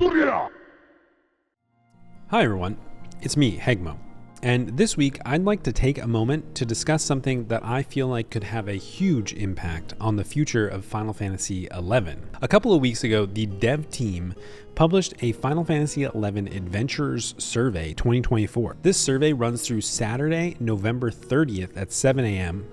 Hi everyone, it's me, Hegmo, and this week I'd like to take a moment to discuss something that I feel like could have a huge impact on the future of Final Fantasy XI. A couple of weeks ago, the dev team published a Final Fantasy XI Adventures Survey 2024. This survey runs through Saturday, November 30th at 7 a.m.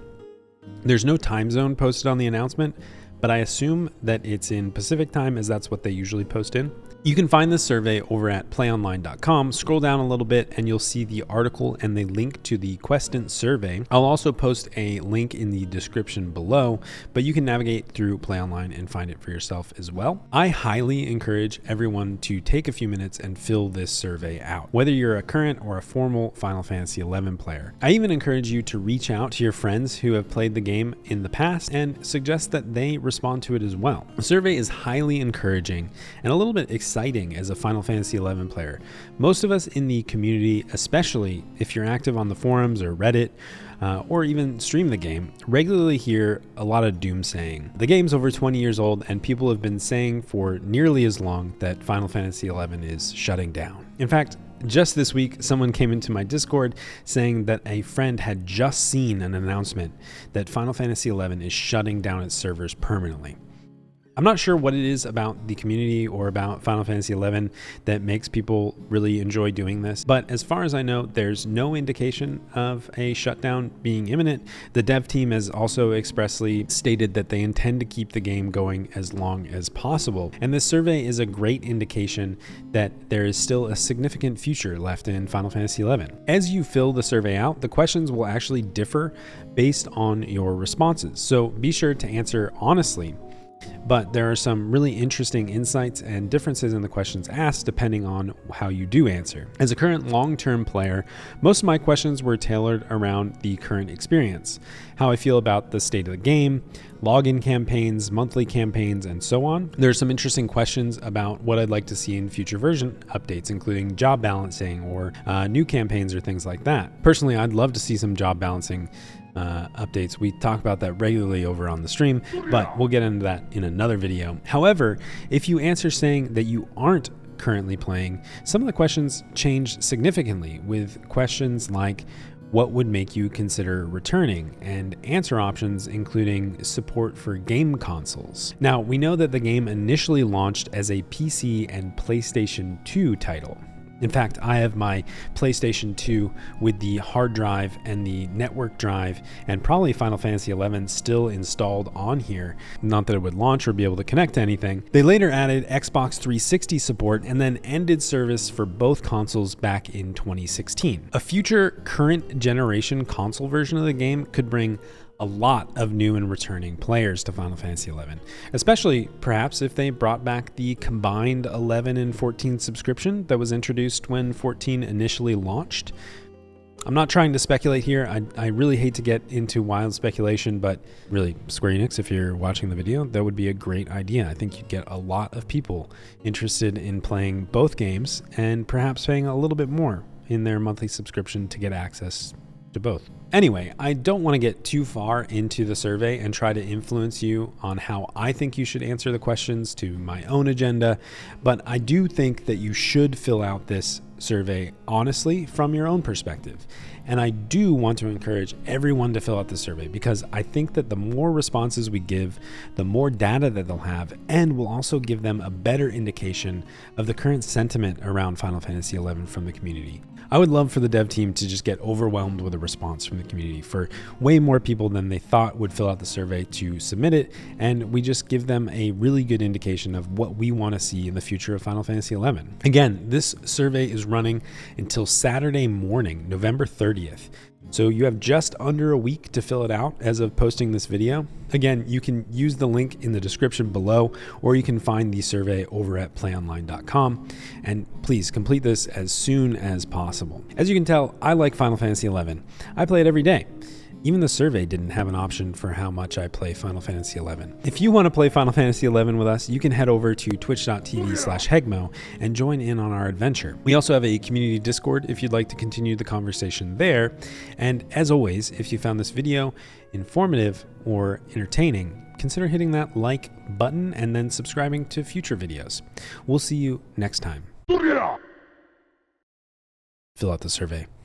There's no time zone posted on the announcement, but I assume that it's in Pacific time as that's what they usually post in. You can find this survey over at playonline.com. Scroll down a little bit and you'll see the article and the link to the Questant survey. I'll also post a link in the description below, but you can navigate through PlayOnline and find it for yourself as well. I highly encourage everyone to take a few minutes and fill this survey out, whether you're a current or a formal Final Fantasy XI player. I even encourage you to reach out to your friends who have played the game in the past and suggest that they respond to it as well. The survey is highly encouraging and a little bit exciting as a Final Fantasy XI player. Most of us in the community, especially if you're active on the forums or Reddit, or even stream the game, regularly hear a lot of doomsaying. The game's over 20 years old and people have been saying for nearly as long that Final Fantasy XI is shutting down. In fact, just this week, someone came into my Discord saying that a friend had just seen an announcement that Final Fantasy XI is shutting down its servers permanently. I'm not sure what it is about the community or about Final Fantasy XI that makes people really enjoy doing this, but as far as I know, there's no indication of a shutdown being imminent. The dev team has also expressly stated that they intend to keep the game going as long as possible, and this survey is a great indication that there is still a significant future left in Final Fantasy XI. As you fill the survey out, the questions will actually differ based on your responses, so be sure to answer honestly. But there are some really interesting insights and differences in the questions asked depending on how you do answer. As a current long-term player, most of my questions were tailored around the current experience, how I feel about the state of the game, login campaigns, monthly campaigns, and so on. There are some interesting questions about what I'd like to see in future version updates, including job balancing or new campaigns or things like that. Personally, I'd love to see some job balancing updates. We talk about that regularly over on the stream, but we'll get into that in another video. However, if you answer saying that you aren't currently playing, some of the questions change significantly, with questions like what would make you consider returning, and answer options including support for game consoles. Now, we know that the game initially launched as a PC and PlayStation 2 title. In fact, I have my PlayStation 2 with the hard drive and the network drive and probably Final Fantasy XI still installed on here. Not that it would launch or be able to connect to anything. They later added Xbox 360 support and then ended service for both consoles back in 2016. A future current generation console version of the game could bring a lot of new and returning players to Final Fantasy XI, especially perhaps if they brought back the combined 11 and 14 subscription that was introduced when 14 initially launched. I'm not trying to speculate here. I really hate to get into wild speculation, but really, Square Enix, if you're watching the video, that would be a great idea. I think you'd get a lot of people interested in playing both games and perhaps paying a little bit more in their monthly subscription to get access to both. Anyway, I don't want to get too far into the survey and try to influence you on how I think you should answer the questions to my own agenda, but I do think that you should fill out this survey honestly from your own perspective. And I do want to encourage everyone to fill out the survey because I think that the more responses we give, the more data that they'll have, and will also give them a better indication of the current sentiment around Final Fantasy XI from the community. I would love for the dev team to just get overwhelmed with a response from the community, for way more people than they thought would fill out the survey to submit it, and we just give them a really good indication of what we want to see in the future of Final Fantasy XI. Again, this survey is running until Saturday morning, November 30th. So you have just under a week to fill it out as of posting this video. Again, you can use the link in the description below, or you can find the survey over at playonline.com. And please complete this as soon as possible. As you can tell, I like Final Fantasy XI. I play it every day. Even the survey didn't have an option for how much I play Final Fantasy XI. If you want to play Final Fantasy XI with us, you can head over to twitch.tv/Hegmo and join in on our adventure. We also have a community Discord if you'd like to continue the conversation there. And as always, if you found this video informative or entertaining, consider hitting that like button and then subscribing to future videos. We'll see you next time. Fill out the survey.